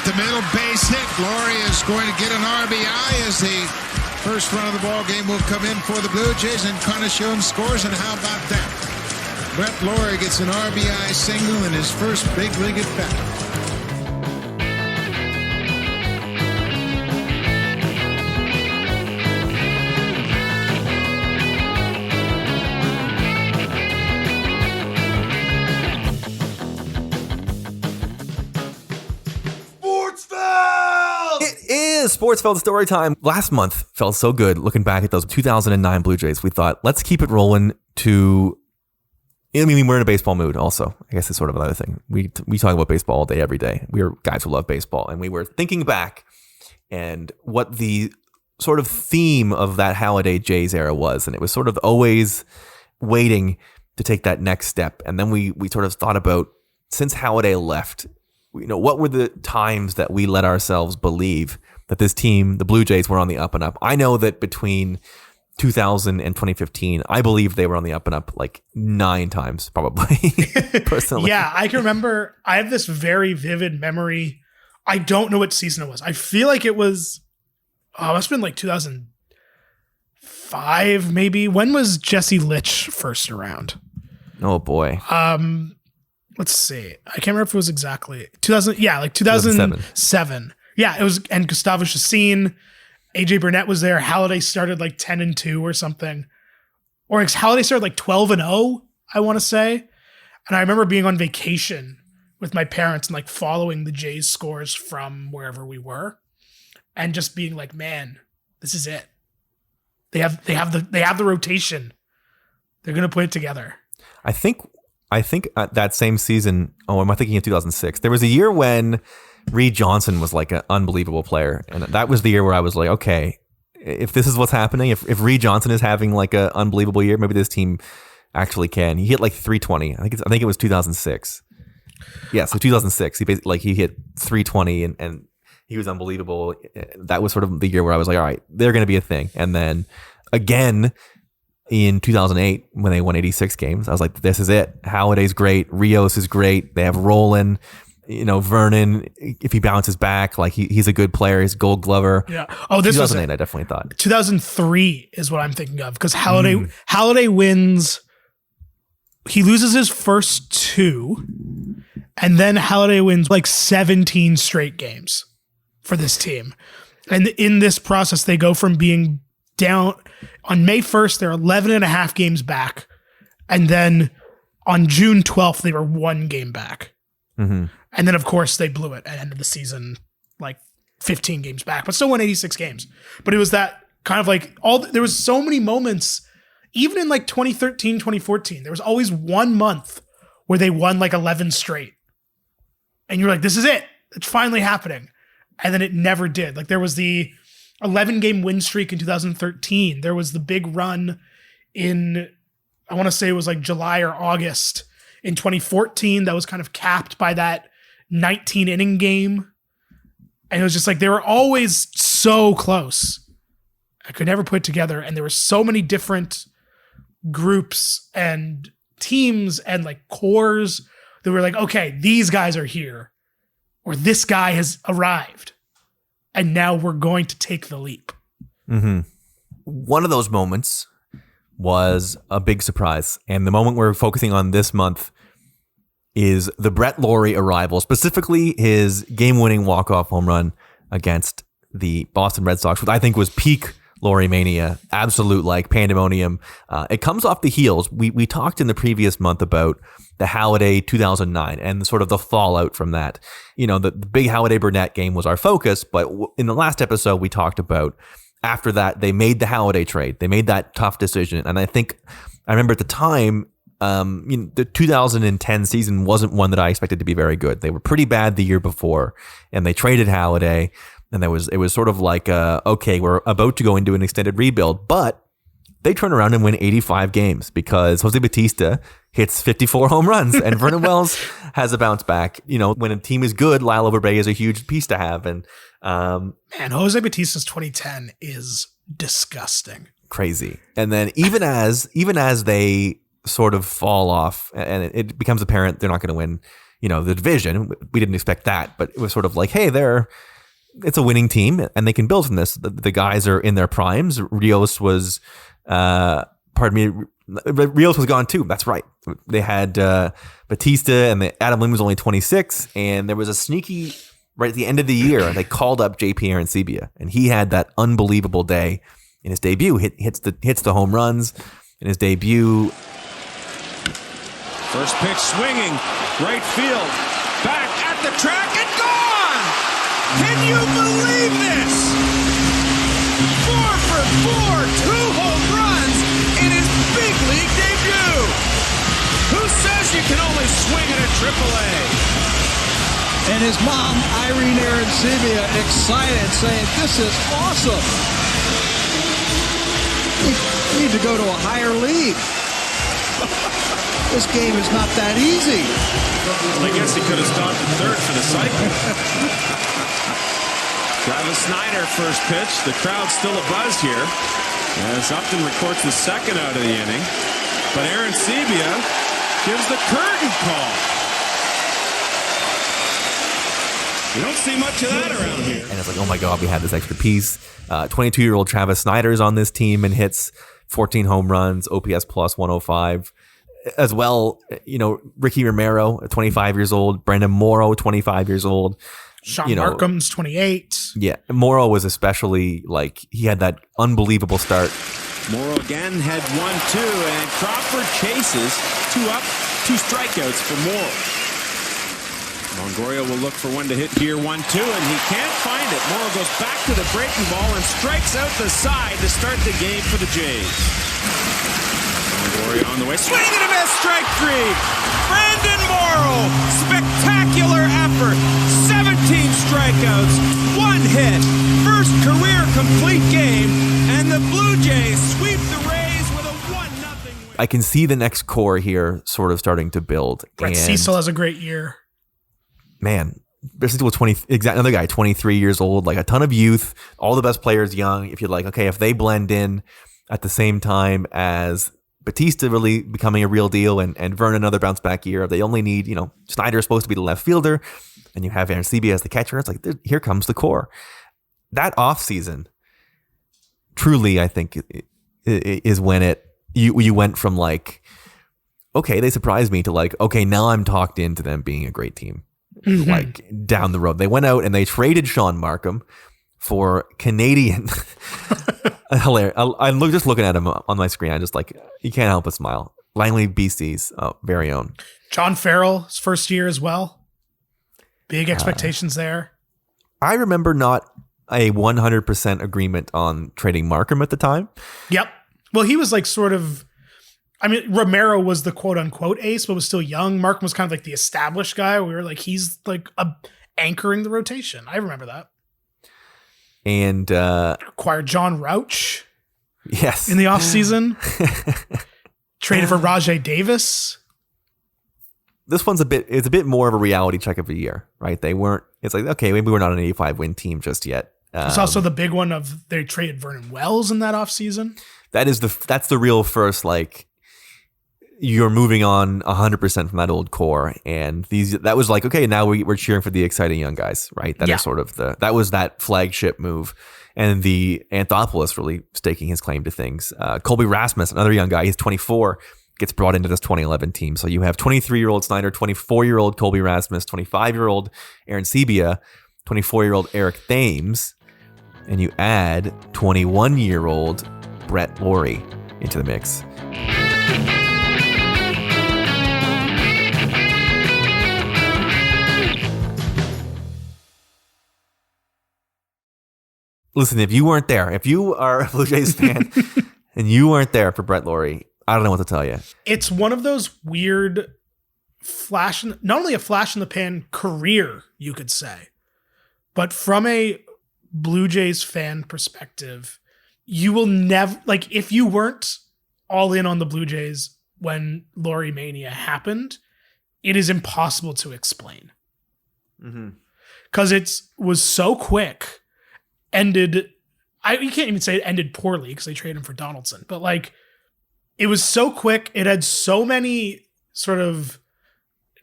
the middle, base hit. Lawrie is going to get an RBI as the first run of the ball game will come in for the Blue Jays, and Conachon scores, and how about that? Brett Lawrie gets an RBI single in his first big league at bat. Sportsfeld Storytime. Last month felt so good looking back at those 2009 Blue Jays. We thought, let's keep it rolling to... I mean, we're in a baseball mood also. I guess it's sort of another thing. We talk about baseball all day, every day. We are guys who love baseball. And we were thinking back and what the sort of theme of that Halladay Jays era was. And it was sort of always waiting to take that next step. And then we sort of thought about, since Halladay left, what were the times that we let ourselves believe that this team, the Blue Jays, were on the up and up? I know that between 2000 and 2015, I believe they were on the up and up like 9 times, probably, personally. Yeah, I can remember. I have this very vivid memory. I don't know what season it was. I feel like it was, it must have been like 2005, maybe. When was Jesse Litch first around? Oh, boy. Let's see. I can't remember if it was exactly 2000. Yeah, like 2007. Yeah, it was. And Gustavo Chacin, AJ Burnett was there. Halladay started like 10-2 or something. Or Halladay started like 12-0, I want to say. And I remember being on vacation with my parents and like following the Jays scores from wherever we were. And just being like, man, this is it. They have the rotation. They're going to put it together. I think that same season, am I thinking of 2006? There was a year when Reed Johnson was like an unbelievable player. And that was the year where I was like, okay, if this is what's happening, if Reed Johnson is having like an unbelievable year, maybe this team actually can. He hit like 320. I think it was 2006. Yeah, so 2006. He hit 320 and he was unbelievable. That was sort of the year where I was like, all right, they're going to be a thing. And then again, in 2008, when they won 86 games, I was like, this is it. Halladay's great. Rios is great. They have Roland, Vernon, if he bounces back, like he's a good player. He's a Gold Glover. Yeah. Oh, this 2008, I definitely thought. 2003 is what I'm thinking of, because Halladay wins. He loses his first 2, and then Halladay wins like 17 straight games for this team. And in this process, they go from being down on May 1st, they're 11 and a half games back. And then on June 12th, they were 1 game back. Mm-hmm. And then, of course, they blew it at the end of the season, like 15 games back, but still won 86 games. But it was that kind of like there was so many moments, even in like 2013, 2014, there was always 1 month where they won like 11 straight. And you're like, this is it. It's finally happening. And then it never did. Like there was the 11-game win streak in 2013. There was the big run in, I want to say it was like July or August in 2014 that was kind of capped by that 19-inning game. And it was just like they were always so close. I could never put it together. And there were so many different groups and teams and like cores that were like, okay, these guys are here, or this guy has arrived. And now we're going to take the leap. Mm-hmm. One of those moments was a big surprise. And the moment we're focusing on this month is the Brett Lawrie arrival, specifically his game-winning walk-off home run against the Boston Red Sox, which I think was peak Lawrie mania, absolute like pandemonium. It comes off the heels. We talked in the previous month about the Halladay 2009 and sort of the fallout from that. The big Halladay Burnett game was our focus, but in the last episode we talked about after that they made the Halladay trade. They made that tough decision, and I remember at the time, the 2010 season wasn't one that I expected to be very good. They were pretty bad the year before, and they traded Halladay. And it was sort of like, okay, we're about to go into an extended rebuild, but they turn around and win 85 games because Jose Bautista hits 54 home runs and Vernon Wells has a bounce back. When a team is good, Lyle Overbay is a huge piece to have. And man, Jose Bautista's 2010 is disgusting. Crazy. And then even as they sort of fall off and it becomes apparent they're not going to win, the division. We didn't expect that, but it was sort of like, hey, it's a winning team and they can build from this. The guys are in their primes. Rios was, Rios was gone too. That's right. They had Batista and Adam Lim was only 26, and there was a sneaky right at the end of the year. They called up JP Arencibia, and he had that unbelievable day in his debut. Hits the home runs in his debut. First pitch swinging, right field, back at the track and gone! Can you believe this? 4 for 4, 2 home runs in his big league debut. Who says you can only swing at a AAA? And his mom, Irene Arencibia, excited, saying, "This is awesome. We need to go to a higher league. This game is not that easy." Well, I guess he could have stopped at third for the cycle. Travis Snyder, first pitch. The crowd's still abuzz here as Upton records the second out of the inning. But Arencibia gives the curtain call. You don't see much of that around here. And it's like, oh my God, we had this extra piece. 22-year-old Travis Snyder is on this team and hits 14 home runs, OPS plus 105. As well, Ricky Romero, 25 years old, Brandon Morrow, 25 years old. Sean Markham's 28. Yeah, Morrow was especially he had that unbelievable start. Morrow again had 1-2, and Crawford chases 2 up, 2 strikeouts for Morrow. Longoria will look for one to hit here, 1-2, and he can't find it. Morrow goes back to the breaking ball and strikes out the side to start the game for the Jays. Longoria on the way, swing and a miss, strike 3. Brandon Morrow, spectacular effort, 17 strikeouts, 1 hit, first career complete game, and the Blue Jays sweep the Rays with a 1-0 win. I can see the next core here sort of starting to build. Brett Cecil has a great year. Man, Brett Cecil was another guy, 23 years old, a ton of youth, all the best players young. If you're if they blend in at the same time as Batista really becoming a real deal and Vernon another bounce back year, they only need, Snyder is supposed to be the left fielder and you have Arencibia as the catcher. It's here comes the core. That offseason, truly, I think, is when you went from okay, they surprised me to okay, now I'm talked into them being a great team. Down the road. They went out and they traded Sean Markham for Canadian. Hilarious. I'm just looking at him on my screen. I just you can't help but smile. Langley, BC's very own. John Farrell, his first year as well. Big expectations there. I remember not a 100% agreement on trading Markham at the time. Yep. Well, he was Romero was the quote unquote ace, but was still young. Markham was kind of the established guy. We were he's anchoring the rotation. I remember that. And acquired John Rauch. Yes. In the offseason. Traded for Rajay Davis. This one's it's a bit more of a reality check of a year, right? It's okay, maybe we're not an 85 win team just yet. It's also the big one of they traded Vernon Wells in that offseason. That's the real first, you're moving on 100% from that old core. And that was okay, now we're cheering for the exciting young guys, right? That is sort of that was that flagship move. And the Anthopoulos really staking his claim to things. Colby Rasmus, another young guy, he's 24, gets brought into this 2011 team. So you have 23-year-old Snyder, 24-year-old Colby Rasmus, 25-year-old Arencibia, 24-year-old Eric Thames, and you add 21-year-old Brett Lawrie into the mix. Listen, if you weren't there, if you are a Blue Jays fan and you weren't there for Brett Lawrie, I don't know what to tell you. It's one of those weird not only a flash in the pan career, you could say, but from a Blue Jays fan perspective, you will never, if you weren't all in on the Blue Jays when Lawrie Mania happened, it is impossible to explain. Because it was so quick. You can't even say it ended poorly because they traded him for Donaldson, but it was so quick. It had so many sort of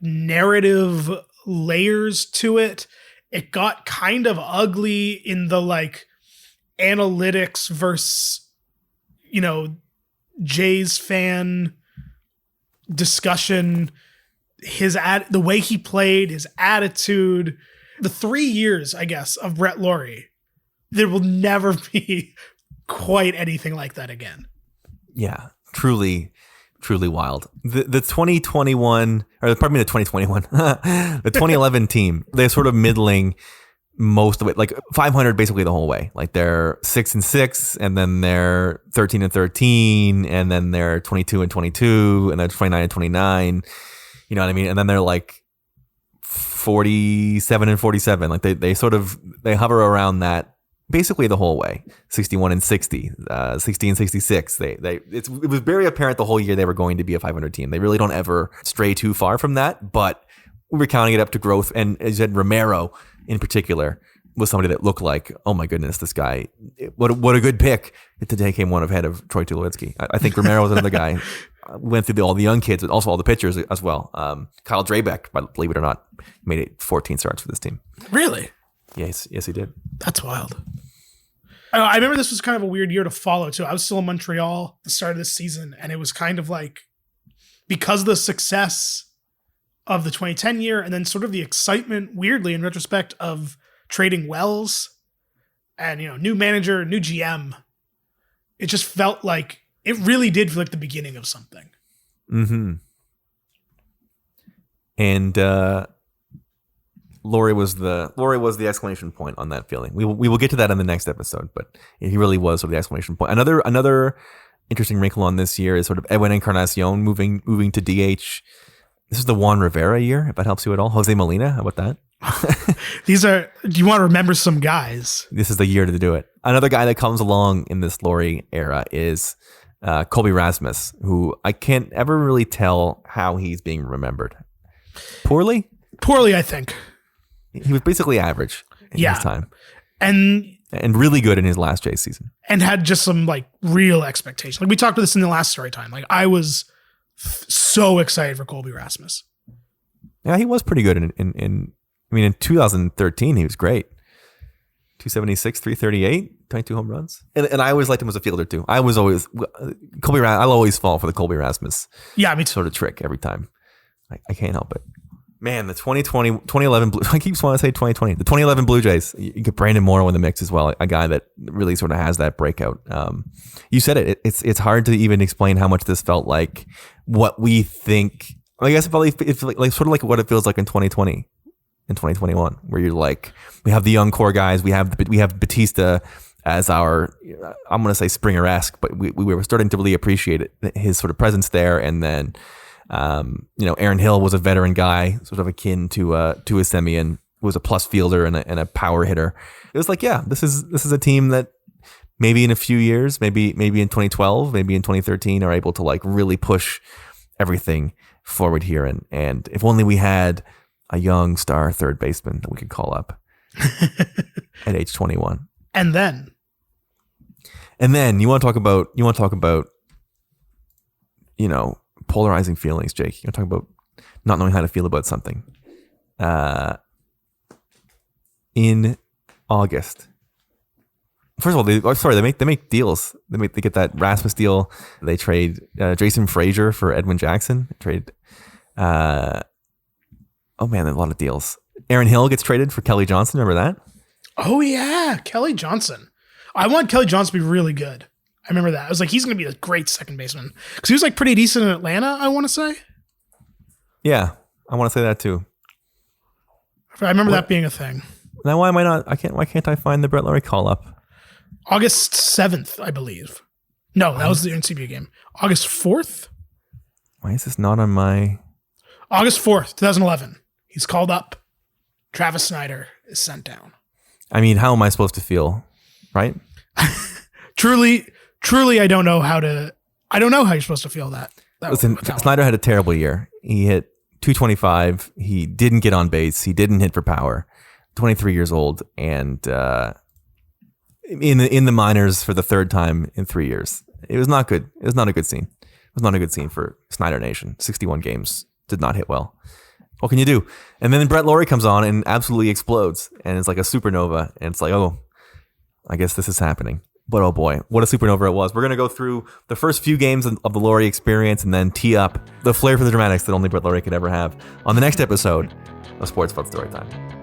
narrative layers to it. It got kind of ugly in the like analytics versus, Jays fan discussion. The way he played, his attitude, the 3 years, I guess, of Brett Lawrie, there will never be quite anything like that again. Yeah, truly wild. The 2021, or pardon me, the 2021, the 2011 team, they're sort of middling most of it, like 500 basically the whole way. Like they're 6-6, and then they're 13-13, and then they're 22-22, and they're 29-29. You know what I mean? And then they're like 47-47. Like they hover around that basically the whole way. 61-60, 60-66. It was very apparent the whole year they were going to be a 500 team. They really don't ever stray too far from that, but we were counting it up to growth. And as you said, Romero in particular was somebody that looked like, oh my goodness, this guy, what a good pick to take him one ahead of Troy Tulowitzki. I think Romero was another guy. Went through all the young kids, but also all the pitchers as well. Kyle Drabeck, believe it or not, made it 14 starts for this team. Really? Yes, he did. That's wild. I remember this was kind of a weird year to follow too. I was still in Montreal at the start of this season, and it was kind of like, because of the success of the 2010 year, and then sort of the excitement, weirdly in retrospect, of trading Wells and new manager, new GM. It just felt like it really did feel like the beginning of something. Mm-hmm. And Lawrie was the exclamation point on that feeling. We will get to that in the next episode, but he really was sort of the exclamation point. Another interesting wrinkle on this year is sort of Edwin Encarnacion moving to DH. This is the Juan Rivera year, if that helps you at all. Jose Molina, how about that? Do you want to remember some guys? This is the year to do it. Another guy that comes along in this Lawrie era is Colby Rasmus, who I can't ever really tell how he's being remembered. Poorly, I think. He was basically average in his time. And really good in his last Jays season. And had just some like real expectations. Like we talked about this in the last Storytime. Like I was so excited for Colby Rasmus. Yeah, he was pretty good in 2013 he was great. 276, 338, 22 home runs. And I always liked him as a fielder too. I'll always fall for the Colby Rasmus. Yeah, me too. Sort of trick every time. I can't help it. Man, the 2011, I keep wanting to say 2020. The 2011 Blue Jays, you get Brandon Morrow in the mix as well, a guy that really sort of has that breakout. You said it. It's hard to even explain how much this felt like what we think. I guess it's like sort of like what it feels like in 2020 and 2021, where you're like, we have the young core guys, we have Batista as our, I'm going to say Springer-esque, but we were starting to really appreciate his sort of presence there, and then. Aaron Hill was a veteran guy, sort of akin to a Semien, who was a plus fielder and a power hitter. It was like, yeah, this is a team that maybe in a few years, maybe in 2012, maybe in 2013, are able to like really push everything forward here. And if only we had a young star third baseman that we could call up at age 21. And then you want to talk about, polarizing feelings, Jake. You're talking about not knowing how to feel about something. In August, first of all, they make deals. They get that Rasmus deal. They trade Jason Frazier for Edwin Jackson. A lot of deals. Aaron Hill gets traded for Kelly Johnson. Remember that? Oh yeah, Kelly Johnson. I want Kelly Johnson to be really good. I remember that. I was like, he's going to be a great second baseman. Because he was like pretty decent in Atlanta, I want to say. Yeah, I want to say that too. I remember that being a thing. Now, why can't I find the Brett Lawrie call-up? August 7th, I believe. No, that was the Arencibia game. August 4th? Why is this not on my... August 4th, 2011. He's called up. Travis Snyder is sent down. I mean, how am I supposed to feel, right? Truly, I don't know how you're supposed to feel that. Listen, Snyder had a terrible year. He hit 225. He didn't get on base. He didn't hit for power. 23 years old, and in the minors for the third time in 3 years. It was not good. It was not a good scene. It was not a good scene for Snyder Nation. 61 games, did not hit well. What can you do? And then Brett Lawrie comes on and absolutely explodes. And it's like a supernova. And it's like, oh, I guess this is happening. But oh boy, what a supernova it was. We're going to go through the first few games of the Lawrie Experience and then tee up the flair for the dramatics that only Brett Lawrie could ever have on the next episode of Sportsfeld Storytime.